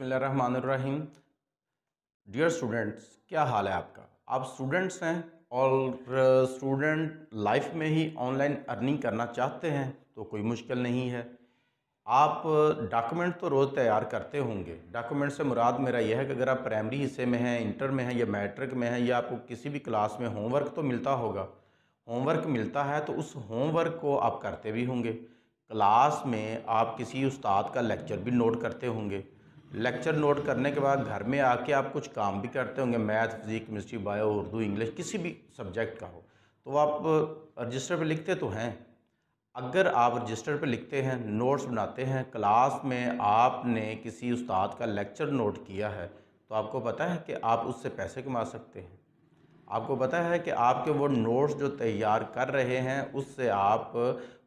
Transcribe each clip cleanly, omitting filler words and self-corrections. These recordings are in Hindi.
बिस्मिल्लाहिर्रहमानिर्रहीम। डियर स्टूडेंट्स, क्या हाल है आपका? आप स्टूडेंट्स हैं और स्टूडेंट लाइफ में ही ऑनलाइन अर्निंग करना चाहते हैं तो कोई मुश्किल नहीं है। आप डॉक्यूमेंट तो रोज़ तैयार करते होंगे। डॉक्यूमेंट से मुराद मेरा यह है कि अगर आप प्राइमरी हिस्से में हैं, इंटर में हैं या मैट्रिक में हैं या आपको किसी भी क्लास में होमवर्क तो मिलता होगा। होमवर्क मिलता है तो उस होमवर्क को आप करते भी होंगे। क्लास में आप किसी उस्ताद का लेक्चर भी नोट करते होंगे। लेक्चर नोट करने के बाद घर में आके आप कुछ काम भी करते होंगे, math, physics, chemistry, bio, Urdu, English, किसी भी सब्जेक्ट का हो। तो आप रजिस्टर पे लिखते तो हैं। अगर आप रजिस्टर पे लिखते हैं, नोट्स बनाते हैं, क्लास में आपने किसी उस्ताद का लेक्चर नोट किया है, तो आपको पता है कि आप उससे पैसे कमा सकते हैं। आपको पता है कि आपके वो नोट्स जो तैयार कर रहे हैं उससे आप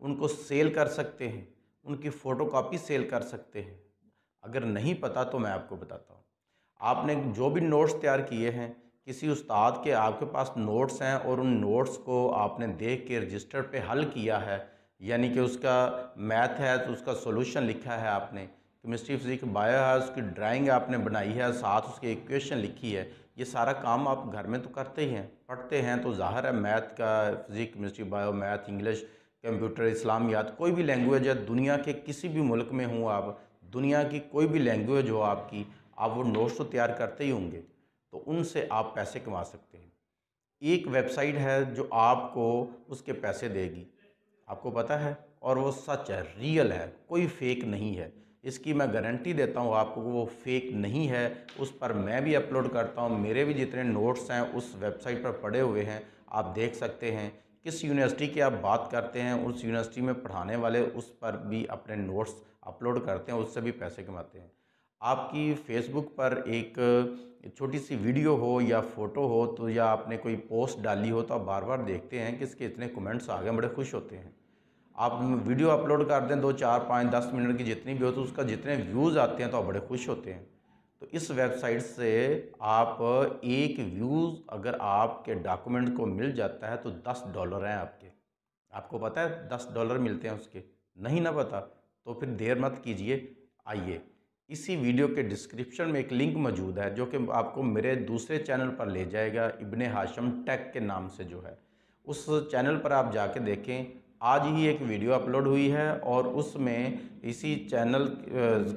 उनको सेल कर सकते हैं, उनकी फ़ोटोकॉपी सेल कर सकते हैं। अगर नहीं पता तो मैं आपको बताता हूँ। आपने जो भी नोट्स तैयार किए हैं, किसी उस्ताद के आपके पास नोट्स हैं और उन नोट्स को आपने देख के रजिस्टर पे हल किया है, यानी कि उसका मैथ है तो उसका सॉल्यूशन लिखा है आपने, केमिस्ट्री, फिज़िक्स, बायो है उसकी ड्राइंग आपने बनाई है, साथ उसकी इक्वेशन लिखी है। ये सारा काम आप घर में तो करते ही हैं, पढ़ते हैं तो ज़ाहिर है मैथ का, physics, chemistry, bio, math, English, computer, इस्लामियात, कोई भी लैंग्वेज है दुनिया के किसी भी मुल्क में हूँ आप, दुनिया की कोई भी लैंग्वेज हो आपकी, आप वो नोट्स तो तैयार करते ही होंगे, तो उनसे आप पैसे कमा सकते हैं। एक वेबसाइट है जो आपको उसके पैसे देगी, आपको पता है, और वो सच है, रियल है, कोई फेक नहीं है। इसकी मैं गारंटी देता हूँ आपको, वो फेक नहीं है। उस पर मैं भी अपलोड करता हूँ, मेरे भी जितने नोट्स हैं उस वेबसाइट पर पड़े हुए हैं, आप देख सकते हैं। किस यूनिवर्सिटी की आप बात करते हैं, उस यूनिवर्सिटी में पढ़ाने वाले उस पर भी अपने नोट्स अपलोड करते हैं, उससे भी पैसे कमाते हैं। आपकी फेसबुक पर एक छोटी सी वीडियो हो या फ़ोटो हो तो, या आपने कोई पोस्ट डाली हो, तो आप बार बार देखते हैं कि इसके इतने कमेंट्स आ गए, बड़े खुश होते हैं। आप वीडियो अपलोड कर दें 2, 4, 5, 10 मिनट की जितनी भी हो, तो उसका जितने व्यूज़ आते हैं तो आप बड़े खुश होते हैं। तो इस वेबसाइट से आप एक व्यूज़ अगर आपके डॉक्यूमेंट को मिल जाता है तो $10 हैं आपके। आपको पता है $10 मिलते हैं उसके? नहीं ना पता? तो फिर देर मत कीजिए, आइए। इसी वीडियो के डिस्क्रिप्शन में एक लिंक मौजूद है जो कि आपको मेरे दूसरे चैनल पर ले जाएगा, इब्ने हाशम टेक के नाम से जो है। उस चैनल पर आप जाके देखें, आज ही एक वीडियो अपलोड हुई है और उसमें इसी चैनल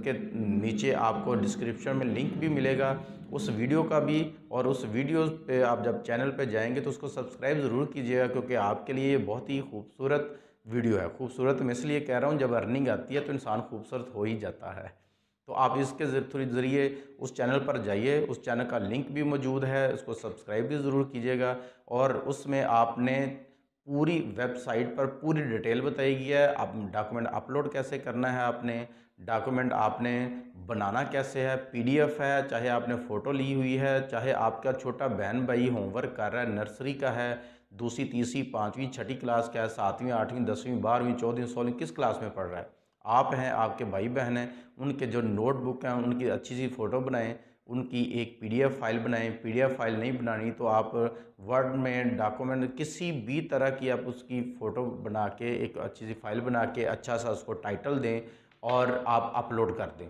के नीचे आपको डिस्क्रिप्शन में लिंक भी मिलेगा उस वीडियो का भी। और उस वीडियो पे आप जब चैनल पे जाएंगे तो उसको सब्सक्राइब ज़रूर कीजिएगा, क्योंकि आपके लिए ये बहुत ही खूबसूरत वीडियो है। खूबसूरत मैं इसलिए कह रहा हूँ, जब अर्निंग आती है तो इंसान खूबसूरत हो ही जाता है। तो आप इसके ज़रिए उस चैनल पर जाइए, उस चैनल का लिंक भी मौजूद है, उसको सब्सक्राइब भी ज़रूर कीजिएगा। और उसमें आपने पूरी वेबसाइट पर पूरी डिटेल बताई गई है, आप डॉक्यूमेंट अपलोड कैसे करना है, आपने डॉक्यूमेंट आपने बनाना कैसे है, पीडीएफ है, चाहे आपने फ़ोटो ली हुई है, चाहे आपका छोटा बहन भाई होमवर्क कर रहा है, नर्सरी का है, दूसरी, तीसरी, पाँचवीं, छठी क्लास का है, 7वीं, 8वीं, 10वीं, 12वीं, 14वीं, 16वीं, किस क्लास में पढ़ रहा है, आप हैं, आपके भाई बहन हैं, उनके जो नोटबुक हैं उनकी अच्छी सी फ़ोटो बनाएं, उनकी एक पीडीएफ फाइल बनाएं। पीडीएफ फाइल नहीं बनानी तो आप वर्ड में डॉक्यूमेंट किसी भी तरह की आप उसकी फ़ोटो बना के एक अच्छी सी फाइल बना के अच्छा सा उसको टाइटल दें और आप अपलोड कर दें।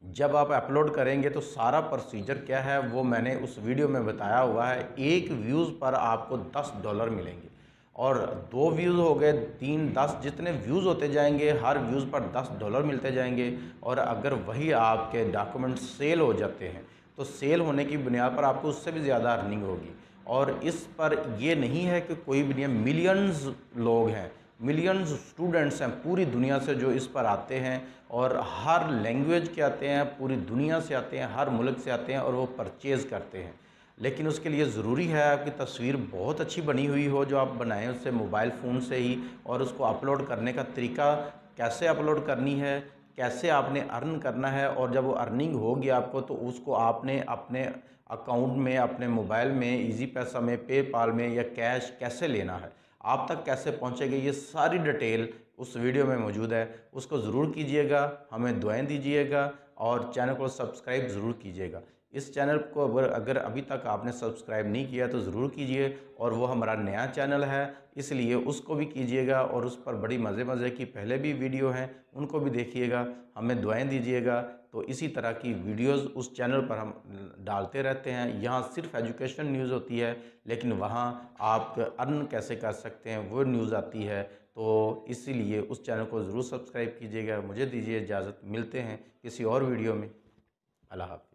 जब आप अपलोड करेंगे तो सारा प्रोसीजर क्या है वो मैंने उस वीडियो में बताया हुआ है। एक व्यूज़ पर आपको $10 मिलेंगे, और 2 व्यूज़ हो गए, 3, 10, जितने व्यूज़ होते जाएंगे हर व्यूज़ पर $10 मिलते जाएंगे। और अगर वही आपके डॉक्यूमेंट सेल हो जाते हैं तो सेल होने की बुनियाद पर आपको उससे भी ज़्यादा अर्निंग होगी। और इस पर ये नहीं है कि कोई भी नहीं, मिलियंस लोग हैं, मिलियंस स्टूडेंट्स हैं पूरी दुनिया से जो इस पर आते हैं, और हर लैंग्वेज के आते हैं, पूरी दुनिया से आते हैं, हर मुल्क से आते हैं और वो परचेज़ करते हैं। लेकिन उसके लिए ज़रूरी है आपकी तस्वीर बहुत अच्छी बनी हुई हो, जो आप बनाएं उससे मोबाइल फ़ोन से ही, और उसको अपलोड करने का तरीका कैसे अपलोड करनी है, कैसे आपने अर्न करना है, और जब वो अर्निंग होगी आपको तो उसको आपने अपने अकाउंट में, अपने मोबाइल में, इजी पैसा में, पेपाल में या कैश कैसे लेना है, आप तक कैसे पहुंचेगी, ये सारी डिटेल उस वीडियो में मौजूद है। उसको ज़रूर कीजिएगा, हमें दुआएं दीजिएगा और चैनल को सब्सक्राइब ज़रूर कीजिएगा। इस चैनल को अगर अभी तक आपने सब्सक्राइब नहीं किया तो ज़रूर कीजिए, और वो हमारा नया चैनल है इसलिए उसको भी कीजिएगा, और उस पर बड़ी मज़े की पहले भी वीडियो हैं उनको भी देखिएगा, हमें दुआएं दीजिएगा। तो इसी तरह की वीडियोस उस चैनल पर हम डालते रहते हैं। यहाँ सिर्फ एजुकेशन न्यूज़ होती है, लेकिन वहाँ आप अर्न कैसे कर सकते हैं वो न्यूज़ आती है। तो इसीलिए उस चैनल को ज़रूर सब्सक्राइब कीजिएगा। मुझे दीजिए इजाज़त, मिलते हैं किसी और वीडियो में। अल्लाह हाफ़िज़।